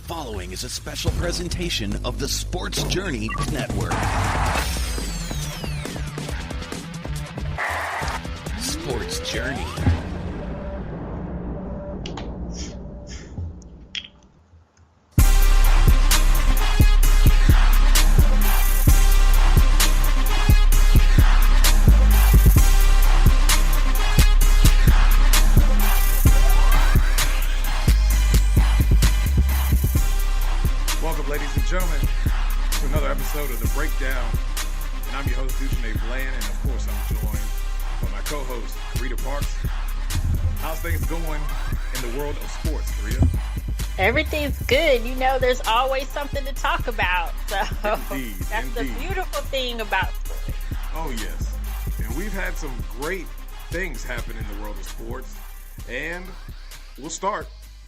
following is a special presentation of the Sports Journey Network. Sports Journey. Episode of The Breakdown, and I'm your host, Dujunnea, and of course I'm joined by my co-host, Carita Parks. How's things going in the world of sports, Carita? Everything's good. You know, there's always something to talk about. So Indeed. The beautiful thing about sports. Oh, yes. And we've had some great things happen in the world of sports, and we'll start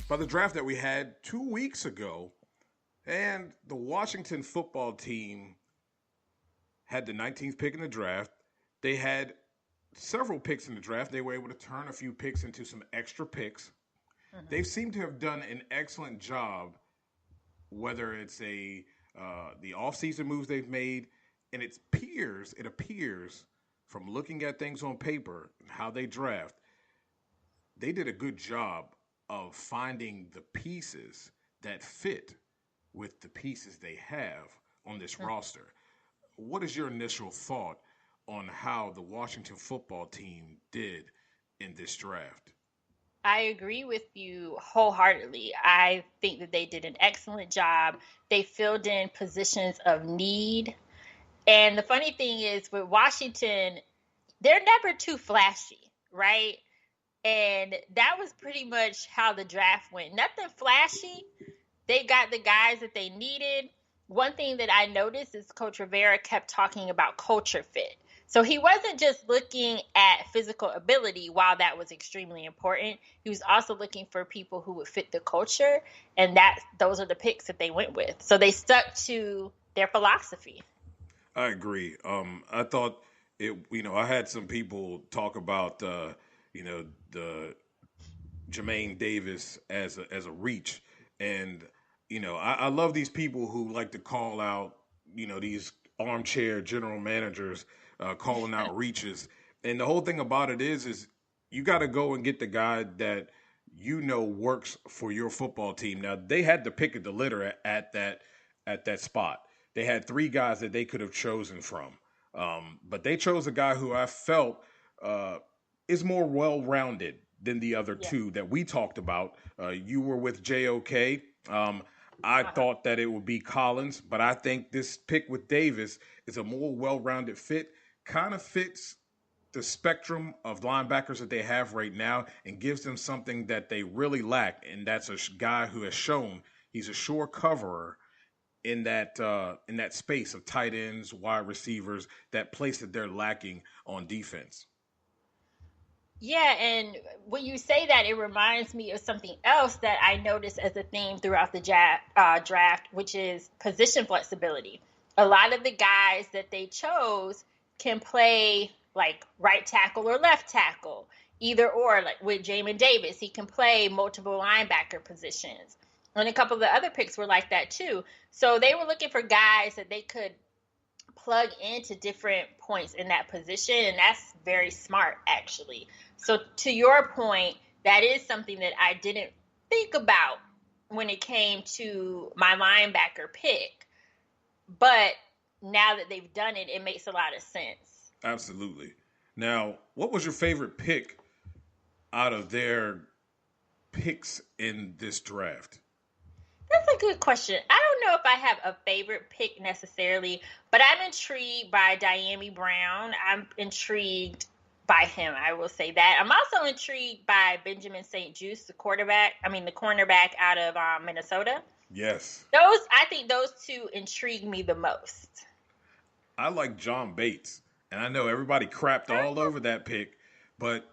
by the draft that we had 2 weeks ago. And the Washington football team had the 19th pick in the draft. They had several picks in the draft. They were able to turn a few picks into some extra picks. Mm-hmm. They seem to have done an excellent job, whether it's the offseason moves they've made. And it appears from looking at things on paper and how they draft, they did a good job of finding the pieces that fit with the pieces they have on this roster. What is your initial thought on how the Washington football team did in this draft? I agree with you wholeheartedly. I think that they did an excellent job. They filled in positions of need. And the funny thing is with Washington, they're never too flashy, right? And that was pretty much how the draft went. Nothing flashy. They got the guys that they needed. One thing that I noticed is Coach Rivera kept talking about culture fit. So he wasn't just looking at physical ability, while that was extremely important. He was also looking for people who would fit the culture, and those are the picks that they went with. So they stuck to their philosophy. I agree. I thought I had some people talk about the Jermaine Davis as a reach, and I love these people who like to call out, these armchair general managers calling out reaches. And the whole thing about it is you got to go and get the guy that works for your football team. Now, they had the pick of the litter at that spot. They had three guys that they could have chosen from. But they chose a guy who I felt is more well-rounded than the other two that we talked about. You were with JOK. I thought that it would be Collins, but I think this pick with Davis is a more well-rounded fit, kind of fits the spectrum of linebackers that they have right now and gives them something that they really lack, and that's a guy who has shown he's a sure coverer in that space of tight ends, wide receivers, that place that they're lacking on defense. Yeah, and when you say that, it reminds me of something else that I noticed as a theme throughout the draft, which is position flexibility. A lot of the guys that they chose can play like right tackle or left tackle, either or. Like with Jamin Davis, he can play multiple linebacker positions. And a couple of the other picks were like that too. So they were looking for guys that they could plug into different points in that position, and that's very smart, actually. So to your point, that is something that I didn't think about when it came to my linebacker pick. But now that they've done it, it makes a lot of sense. Absolutely. Now, what was your favorite pick out of their picks in this draft? That's a good question. I don't know if I have a favorite pick necessarily, but I'm intrigued by Dyami Brown. I'm intrigued by him, I will say that. I'm also intrigued by Benjamin St. Juste, the cornerback out of Minnesota. Yes. I think those two intrigue me the most. I like John Bates, and I know everybody crapped all over that pick, but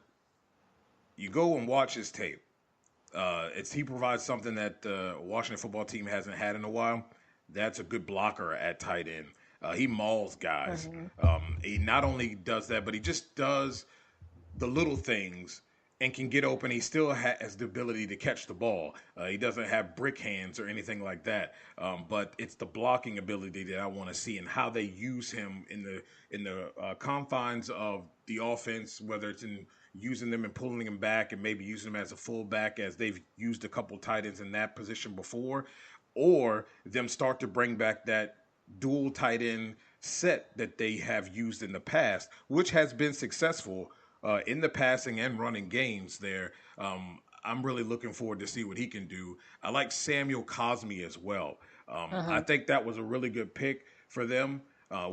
you go and watch his tape. He provides something that the Washington football team hasn't had in a while. That's a good blocker at tight end. He mauls guys. Mm-hmm. He not only does that, but he just does the little things and can get open. He still has the ability to catch the ball. He doesn't have brick hands or anything like that. But it's the blocking ability that I want to see and how they use him in the confines of the offense, whether it's in using them and pulling them back and maybe using them as a fullback as they've used a couple tight ends in that position before, or them start to bring back that dual tight end set that they have used in the past, which has been successful in the passing and running games there. I'm really looking forward to see what he can do. I like Samuel Cosme as well. I think that was a really good pick for them.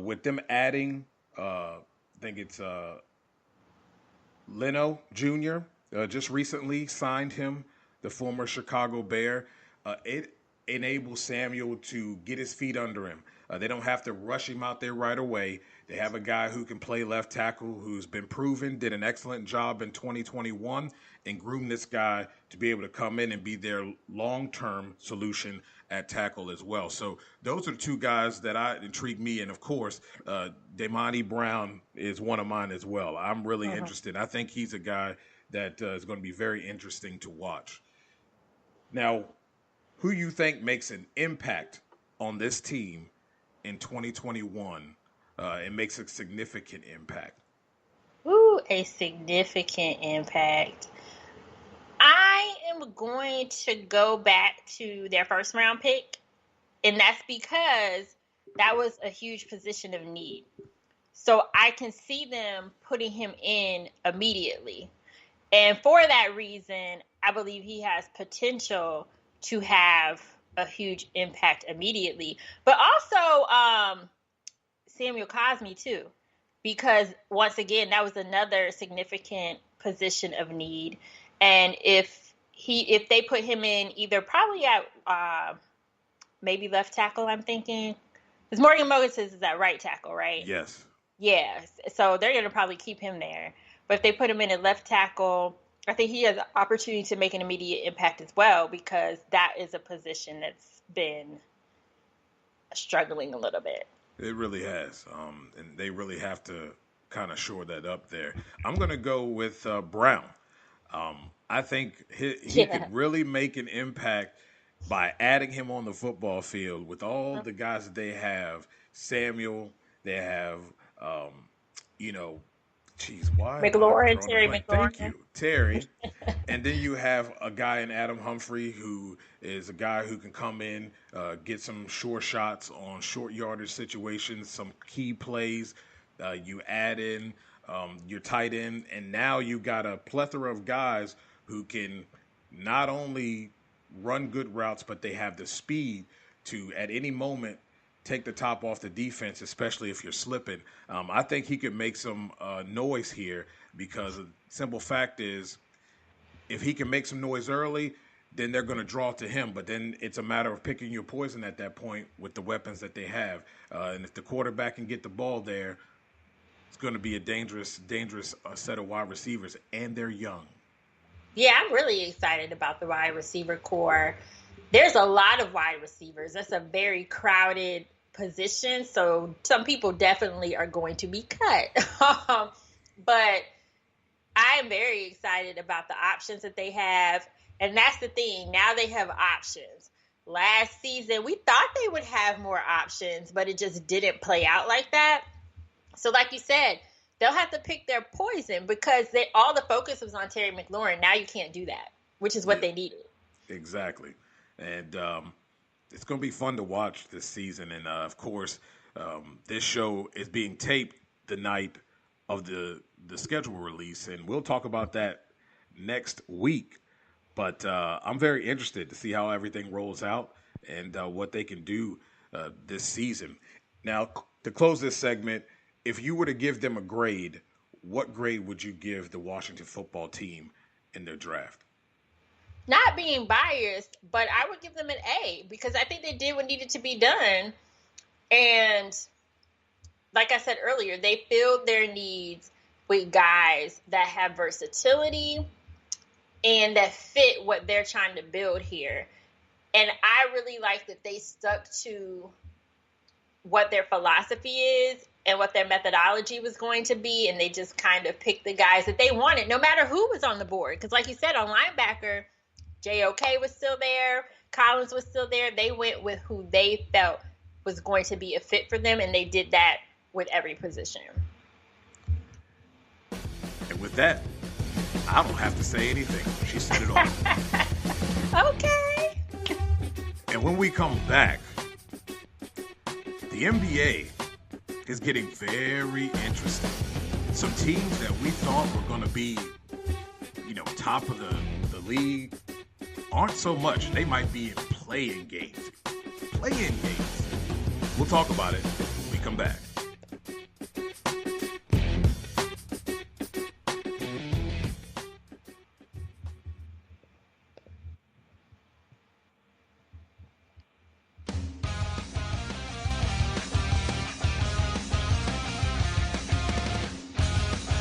With them adding, I think it's Leno Jr. Just recently signed him, the former Chicago Bear. It enables Samuel to get his feet under him. They don't have to rush him out there right away. They have a guy who can play left tackle who's been proven, did an excellent job in 2021, and groomed this guy to be able to come in and be their long-term solution at tackle as well. So those are the two guys that intrigue me. And, of course, Damani Brown is one of mine as well. I'm really interested. I think he's a guy that is going to be very interesting to watch. Now, who you think makes an impact on this team in 2021 and makes a significant impact? Ooh, a significant impact. I am going to go back to their first round pick, and that's because that was a huge position of need. So I can see them putting him in immediately. And for that reason, I believe he has potential to have a huge impact immediately. But also Samuel Cosme too, because once again, that was another significant position of need. And if they put him in either probably at maybe left tackle, I'm thinking, because Morgan Moses is at right tackle, right? Yes. Yeah, so they're going to probably keep him there. But if they put him in at left tackle, I think he has an opportunity to make an immediate impact as well, because that is a position that's been struggling a little bit. It really has. And they really have to kind of shore that up there. I'm going to go with Brown. I think he could really make an impact by adding him on the football field with all the guys that they have. Samuel, they have, McLaurin, Terry McLaurin. Thank you, Terry. And then you have a guy in Adam Humphrey who is a guy who can come in, get some sure shots on short yardage situations, some key plays. You add in your tight end, and now you got a plethora of guys who can not only run good routes, but they have the speed to, at any moment, take the top off the defense, especially if you're slipping. I think he could make some noise here, because the simple fact is, if he can make some noise early, then they're going to draw to him. But then it's a matter of picking your poison at that point with the weapons that they have. And if the quarterback can get the ball there, it's going to be a dangerous set of wide receivers, and they're young. Yeah, I'm really excited about the wide receiver core. There's a lot of wide receivers. That's a very crowded position, so some people definitely are going to be cut. But I am very excited about the options that they have, and that's the thing. Now they have options. Last season, we thought they would have more options, but it just didn't play out like that. So like you said, they'll have to pick their poison, because all the focus was on Terry McLaurin. Now you can't do that, which is what they needed. Exactly. And it's going to be fun to watch this season. And, of course, this show is being taped the night of the schedule release, and we'll talk about that next week. But I'm very interested to see how everything rolls out and what they can do this season. Now, to close this segment, if you were to give them a grade, what grade would you give the Washington football team in their draft? Not being biased, but I would give them an A, because I think they did what needed to be done. And like I said earlier, they filled their needs with guys that have versatility and that fit what they're trying to build here. And I really like that they stuck to what their philosophy is and what their methodology was going to be, and they just kind of picked the guys that they wanted, no matter who was on the board. Because like you said, on linebacker, JOK was still there, Collins was still there. They went with who they felt was going to be a fit for them, and they did that with every position. And with that, I don't have to say anything. She said it all. Okay. And when we come back, the NBA is getting very interesting. Some teams that we thought were going to be, top of the league aren't so much. They might be in playing games. We'll talk about it when we come back.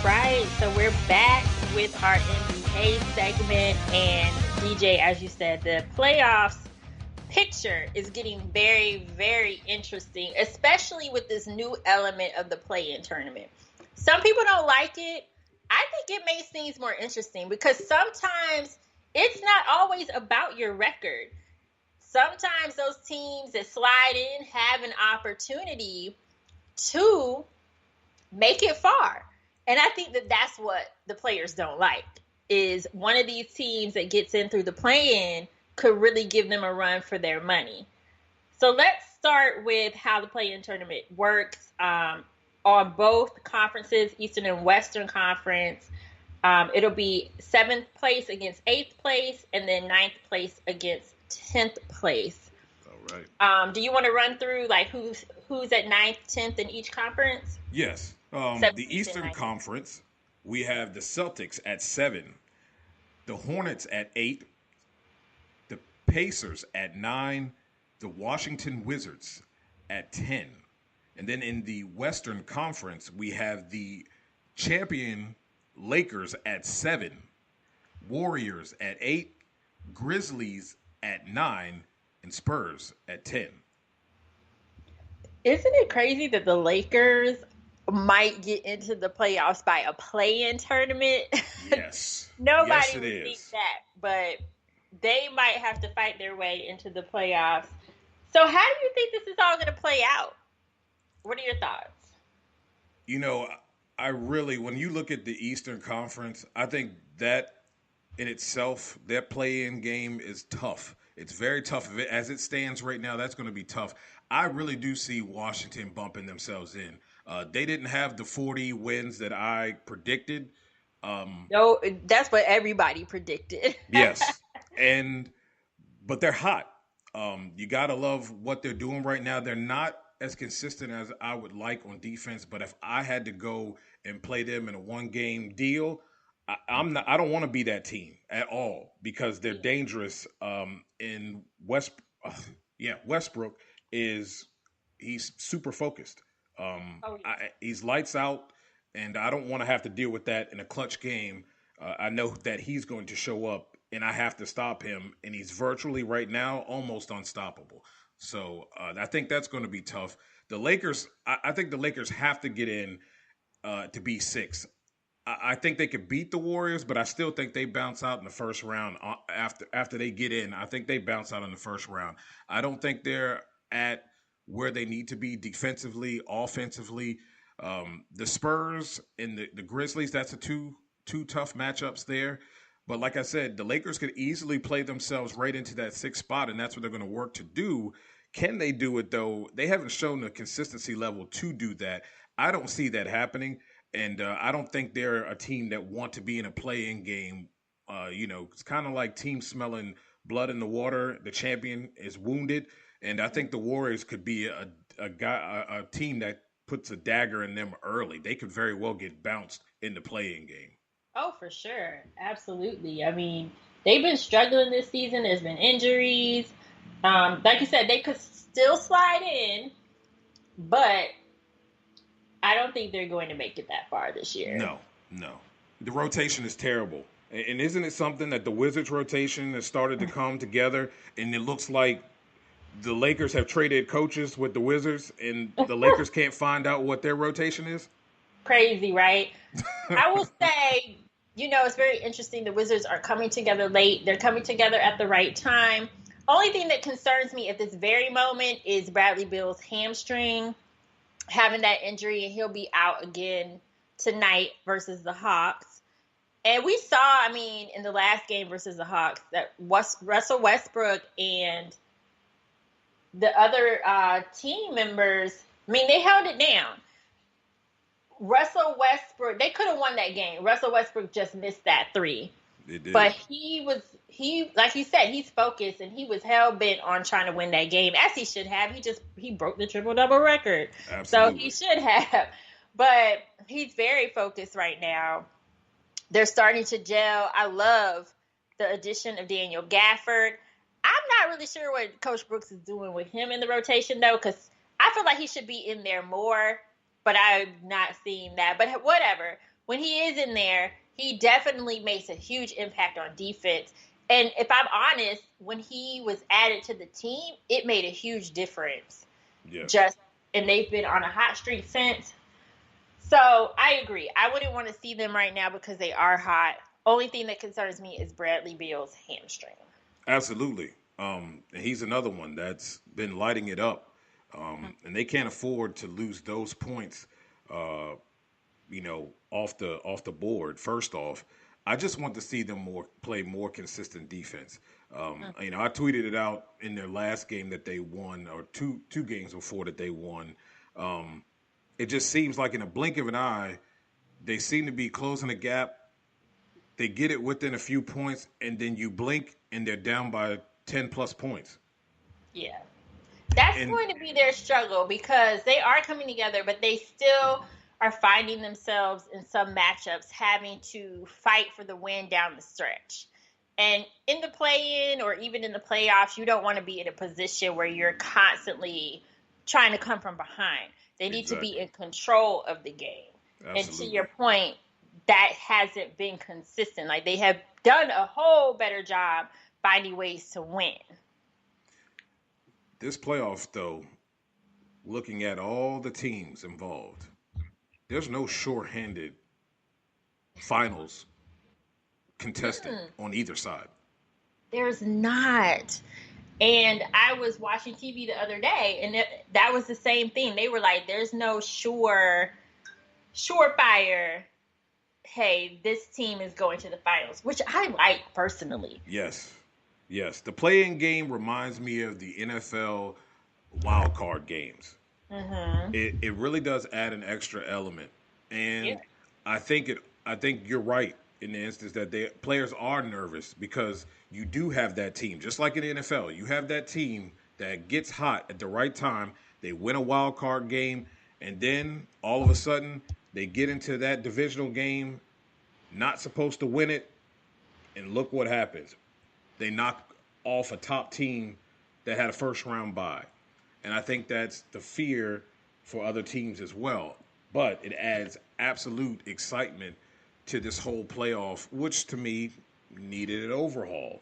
Right, so we're back with our NBA segment, and DJ, as you said, the playoffs picture is getting very, very interesting, especially with this new element of the play-in tournament. Some people don't like it. I think it makes things more interesting because sometimes it's not always about your record. Sometimes those teams that slide in have an opportunity to make it far. And I think that that's what the players don't like, is one of these teams that gets in through the play-in could really give them a run for their money. So let's start with how the play-in tournament works on both conferences, Eastern and Western Conference. It'll be 7th place against 8th place, and then 9th place against 10th place. All right. Do you want to run through like who's at 9th, 10th in each conference? Yes. The Eastern Conference, we have the Celtics at 7, the Hornets at 8, the Pacers at 9, the Washington Wizards at 10. And then in the Western Conference, we have the champion Lakers at 7, Warriors at 8, Grizzlies at 9, and Spurs at 10. Isn't it crazy that the Lakers might get into the playoffs by a play-in tournament? Yes. Nobody would think that, but they might have to fight their way into the playoffs. So how do you think this is all going to play out? What are your thoughts? I really, when you look at the Eastern Conference, I think that in itself, that play-in game is tough. It's very tough. As it stands right now, that's going to be tough. I really do see Washington bumping themselves in. They didn't have the 40 wins that I predicted. No, that's what everybody predicted. Yes. But they're hot. You got to love what they're doing right now. They're not as consistent as I would like on defense, but if I had to go and play them in a one-game deal, I don't want to be that team at all because they're dangerous. In Westbrook he's super focused. He's lights out, and I don't want to have to deal with that in a clutch game. I know that he's going to show up, and I have to stop him, and he's virtually right now almost unstoppable. So I think that's going to be tough. The Lakers, I think the Lakers have to get in to be 6. I think they could beat the Warriors, but I still think they bounce out in the first round after they get in. I think they bounce out in the first round. I don't think they're at where they need to be defensively, offensively. The Spurs and the Grizzlies, that's two tough matchups there. But like I said, the Lakers could easily play themselves right into that 6th spot, and that's what they're going to work to do. Can they do it, though? They haven't shown the consistency level to do that. I don't see that happening, and I don't think they're a team that want to be in a play-in game. It's kind of like teams smelling blood in the water. The champion is wounded. And I think the Warriors could be a team that puts a dagger in them early. They could very well get bounced in the play-in game. Oh, for sure. Absolutely. I mean, they've been struggling this season. There's been injuries. Like you said, they could still slide in, but I don't think they're going to make it that far this year. No. The rotation is terrible. And isn't it something that the Wizards rotation has started to come together, and it looks like the Lakers have traded coaches with the Wizards, and the Lakers can't find out what their rotation is? Crazy, right? I will say, it's very interesting. The Wizards are coming together late. They're coming together at the right time. Only thing that concerns me at this very moment is Bradley Beal's hamstring, having that injury, and he'll be out again tonight versus the Hawks. And we saw, in the last game versus the Hawks, that Russell Westbrook and the other team members, they held it down. Russell Westbrook, they could have won that game. Russell Westbrook just missed that three. They did. But he like you said, he's focused, and he was hell bent on trying to win that game, as he should have. He broke the triple-double record. Absolutely. So he should have. But he's very focused right now. They're starting to gel. I love the addition of Daniel Gafford. I'm not really sure what Coach Brooks is doing with him in the rotation, though, because I feel like he should be in there more, but I'm not seeing that. But whatever. When he is in there, he definitely makes a huge impact on defense. And if I'm honest, when he was added to the team, it made a huge difference. Yeah. And they've been on a hot streak since. So I agree. I wouldn't want to see them right now because they are hot. Only thing that concerns me is Bradley Beal's hamstring. Absolutely. And he's another one that's been lighting it up. And they can't afford to lose those points, off the board. First off, I just want to see them play more consistent defense. I tweeted it out in their last game that they won, or two games before that they won. It just seems like in a blink of an eye, they seem to be closing the gap. They get it within a few points, and then you blink, and they're down by 10-plus points. Yeah. That's going to be their struggle because they are coming together, but they still are finding themselves in some matchups having to fight for the win down the stretch. And in the play-in or even in the playoffs, you don't want to be in a position where you're constantly trying to come from behind. They need to be in control of the game. Absolutely. And to your point, that hasn't been consistent. Like, they have done a whole better job finding ways to win. This playoff, though, looking at all the teams involved, there's no shorthanded finals contestant on either side. There's not. And I was watching TV the other day, and that was the same thing. They were like, there's no surefire, hey, this team is going to the finals, which I like personally. Yes. The play-in game reminds me of the NFL wild card games. Mm-hmm. It really does add an extra element. And I think you're right in the instance that players are nervous because you do have that team. Just like in the NFL, you have that team that gets hot at the right time. They win a wild card game, and then all of a sudden they get into that divisional game, not supposed to win it, and look what happens. They knock off a top team that had a first-round bye. And I think that's the fear for other teams as well. But it adds absolute excitement to this whole playoff, which to me needed an overhaul.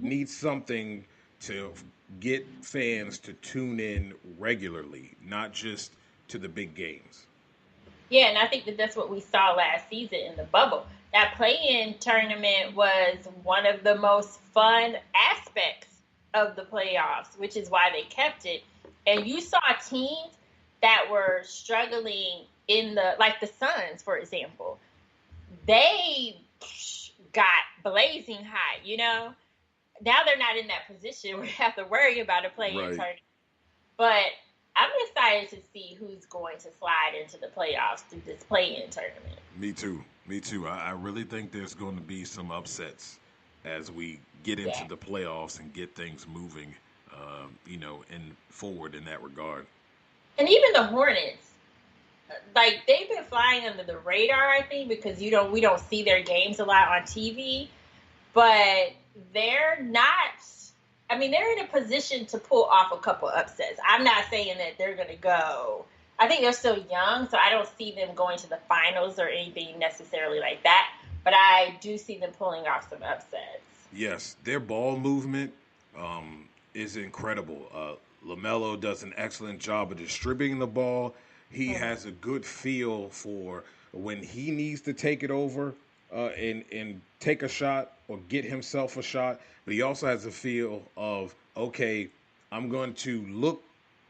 Needs something to get fans to tune in regularly, not just to the big games. Yeah, and I think that's what we saw last season in the bubble. That play-in tournament was one of the most fun aspects of the playoffs, which is why they kept it. And you saw teams that were struggling like the Suns, for example. They got blazing hot, Now they're not in that position where they have to worry about a play-in tournament. But I'm excited to see who's going to slide into the playoffs through this play-in tournament. Me too. I really think there's going to be some upsets as we get into the playoffs and get things moving, and forward in that regard. And even the Hornets, like, they've been flying under the radar, I think, because we don't see their games a lot on TV. But they're not. They're in a position to pull off a couple upsets. I'm not saying that they're going to go. I think they're still young, so I don't see them going to the finals or anything necessarily like that. But I do see them pulling off some upsets. Yes, their ball movement is incredible. LaMelo does an excellent job of distributing the ball. He has a good feel for when he needs to take it over and take a shot or get himself a shot. But he also has a feel of, okay, I'm going to look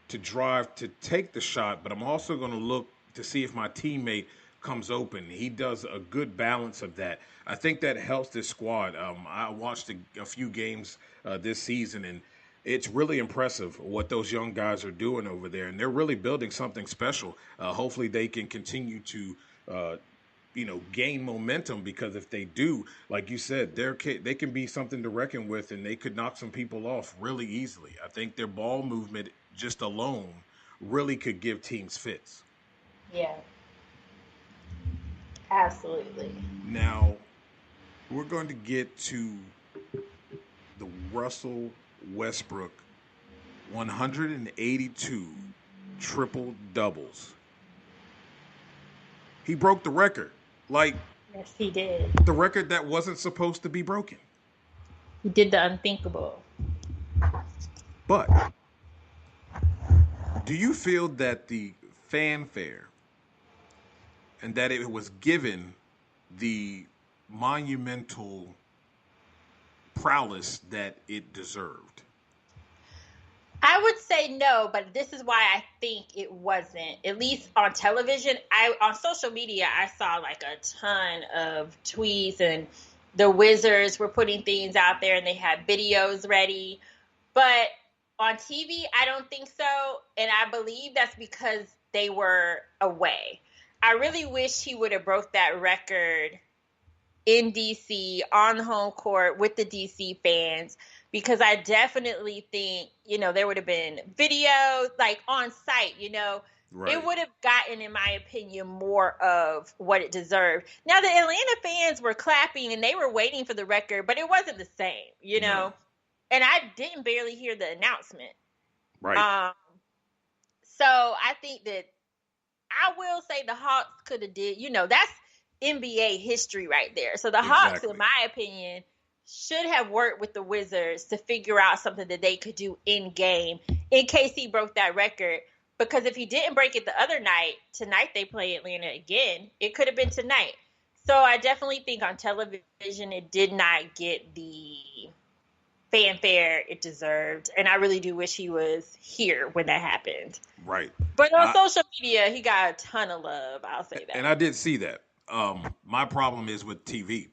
to drive to take the shot, but I'm also going to look to see if my teammate comes open. He does a good balance of that. I think that helps this squad. I watched a few games this season, and it's really impressive what those young guys are doing over there, and they're really building something special. Hopefully, they can continue to, gain momentum, because if they do, like you said, they can be something to reckon with, and they could knock some people off really easily. I think their ball movement just alone really could give teams fits. Yeah, absolutely. Now, we're going to get to the Russell Westbrook 182 triple doubles. He broke the record. Like, Yes, he did. the record that wasn't supposed to be broken. He did the unthinkable. But do you feel that the fanfare and that it was given the monumental prowess that it deserved? I would say no, but this is why I think it wasn't. At least on television, on social media, I saw like a ton of tweets, and the Wizards were putting things out there, and they had videos ready. But on TV, I don't think so, and I believe that's because they were away. I really wish he would have broke that record in DC on home court with the DC fans, because I definitely think, there would have been videos like on site, Right. It would have gotten, in my opinion, more of what it deserved. Now, the Atlanta fans were clapping and they were waiting for the record, but it wasn't the same, No. And I didn't barely hear the announcement. Right. So I think that I will say the Hawks could have did, that's NBA history right there. So the Hawks, Exactly. in my opinion, should have worked with the Wizards to figure out something that they could do in game in case he broke that record. Because if he didn't break it the other night, tonight they play Atlanta again. It could have been tonight. So I definitely think on television it did not get the fanfare it deserved. And I really do wish he was here when that happened. Right. But on social media, he got a ton of love. I'll say that. And I did see that. My problem is with TV.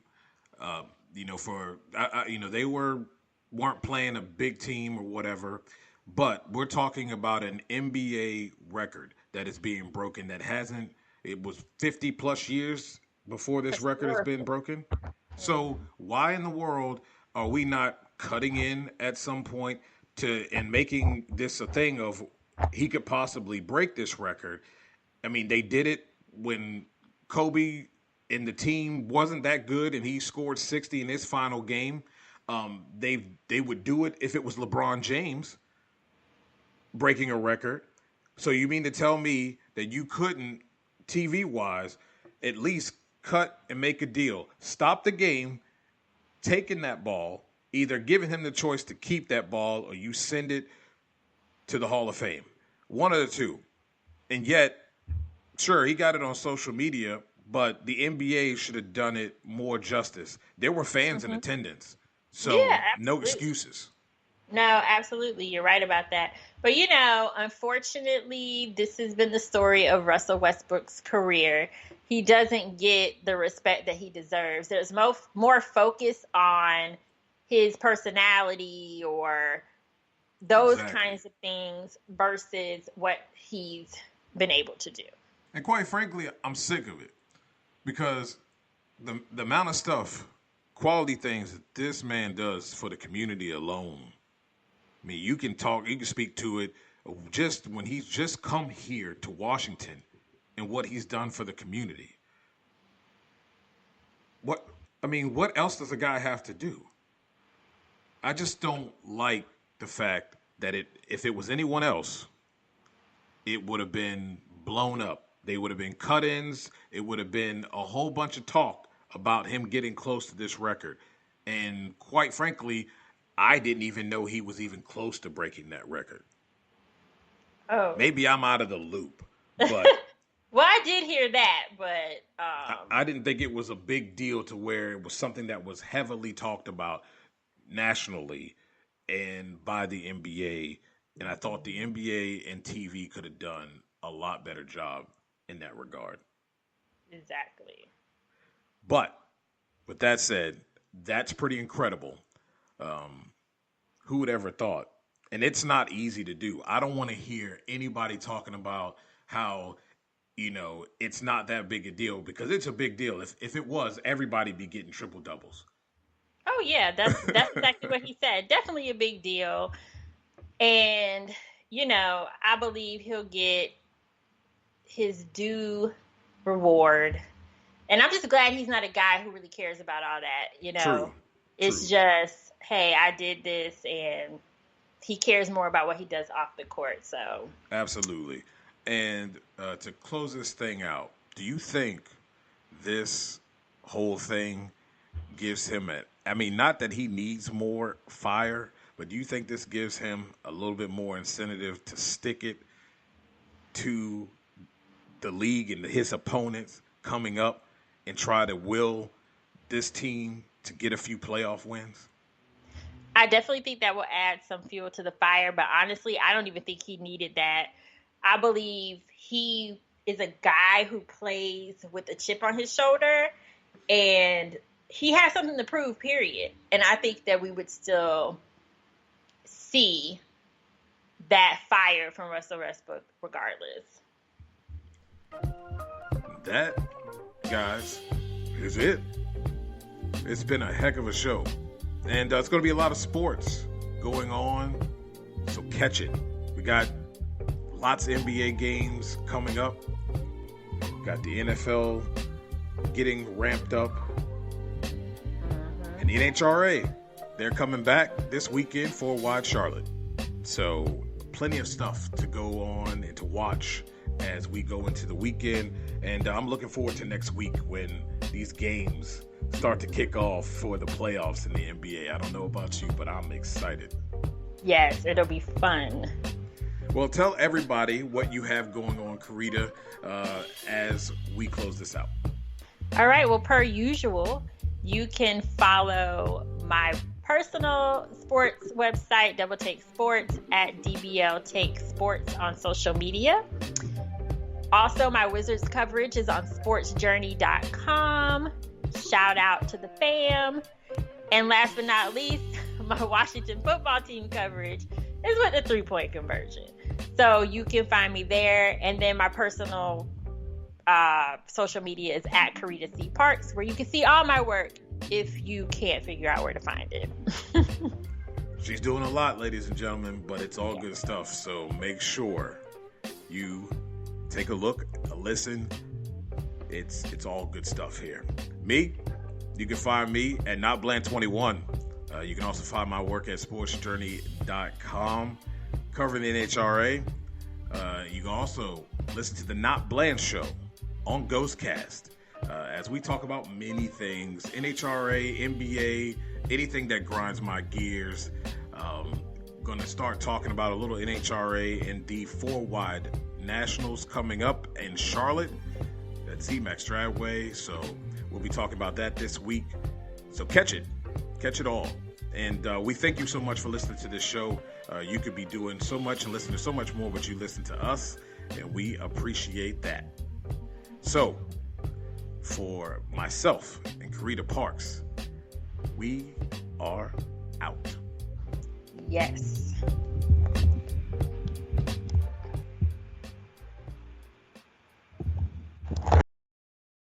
They weren't playing a big team or whatever, but we're talking about an NBA record that is being broken it was 50 plus years before this record has been broken. So why in the world are we not cutting in at some point and making this a thing of he could possibly break this record? I mean, they did it when Kobe and the team wasn't that good and he scored 60 in his final game. They would do it if it was LeBron James breaking a record. So you mean to tell me that you couldn't, TV-wise, at least cut and make a deal, stop the game, taking that ball, either giving him the choice to keep that ball or you send it to the Hall of Fame? One of the two. And yet, sure, he got it on social media, but the NBA should have done it more justice. There were fans in attendance, so Yeah, no absolutely. excuses. No, absolutely. You're right about that. But, unfortunately, this has been the story of Russell Westbrook's career. He doesn't get the respect that he deserves. There's more focus on his personality or those kinds of things versus what he's been able to do. And quite frankly, I'm sick of it because the amount of stuff, quality things that this man does for the community alone. I mean, you can speak to it just when he's just come here to Washington and what he's done for the community. What else does a guy have to do? I just don't like the fact that if it was anyone else, it would have been blown up. They would have been cut-ins. It would have been a whole bunch of talk about him getting close to this record. And quite frankly, I didn't even know he was even close to breaking that record. Oh. Maybe I'm out of the loop, but well, I did hear that, but I didn't think it was a big deal to where it was something that was heavily talked about nationally and by the NBA. And I thought the NBA and TV could have done a lot better job in that regard. Exactly. But with that said, that's pretty incredible. Who would ever thought? And it's not easy to do. I don't want to hear anybody talking about how, it's not that big a deal, because it's a big deal. If it was, everybody'd be getting triple doubles. Oh yeah, that's exactly what he said. Definitely a big deal. And, I believe he'll get his due reward. And I'm just glad he's not a guy who really cares about all that, True. It's just, hey, I did this, and he cares more about what he does off the court. So Absolutely. And to close this thing out, do you think this whole thing gives him not that he needs more fire, but do you think this gives him a little bit more incentive to stick it to the league and his opponents coming up and try to will this team to get a few playoff wins? I definitely think that will add some fuel to the fire, but honestly, I don't even think he needed that. I believe he is a guy who plays with a chip on his shoulder, and he has something to prove, period. And I think that we would still see that fire from Russell Westbrook regardless. That, guys, is it. It's been a heck of a show. And it's going to be a lot of sports going on, so catch it. We got lots of NBA games coming up. Got the NFL getting ramped up. And the NHRA, they're coming back this weekend for Wide Charlotte. So plenty of stuff to go on and to watch as we go into the weekend. And I'm looking forward to next week when these games start to kick off for the playoffs in the NBA. I don't know about you, but I'm excited. Yes, it'll be fun. Well, tell everybody what you have going on, Carita, as we close this out. All right. Well, per usual, you can follow my personal sports website, Double Take Sports, at DBL Take Sports on social media. Also, my Wizards coverage is on sportsjourney.com. Shout out to the fam. And last but not least, my Washington football team coverage is with the 3-point conversion. So you can find me there. And then my personal social media is at Carita C. Parks, where you can see all my work if you can't figure out where to find it. She's doing a lot, ladies and gentlemen, but it's all good stuff. So make sure you take a look, a listen. It's all good stuff here. Me, you can find me at NotBland21. You can also find my work at sportsjourney.com covering the NHRA. You can also listen to the Not Bland Show on Ghostcast as we talk about many things, NHRA, NBA, anything that grinds my gears. Going to start talking about a little NHRA and the 4-wide Nationals coming up in Charlotte at Z-Max Dragway. So we'll be talking about that this week. So catch it all. And we thank you so much for listening to this show. You could be doing so much and listening to so much more, but you listen to us, and we appreciate that. So for myself and Carita Parks, we are out. Yes.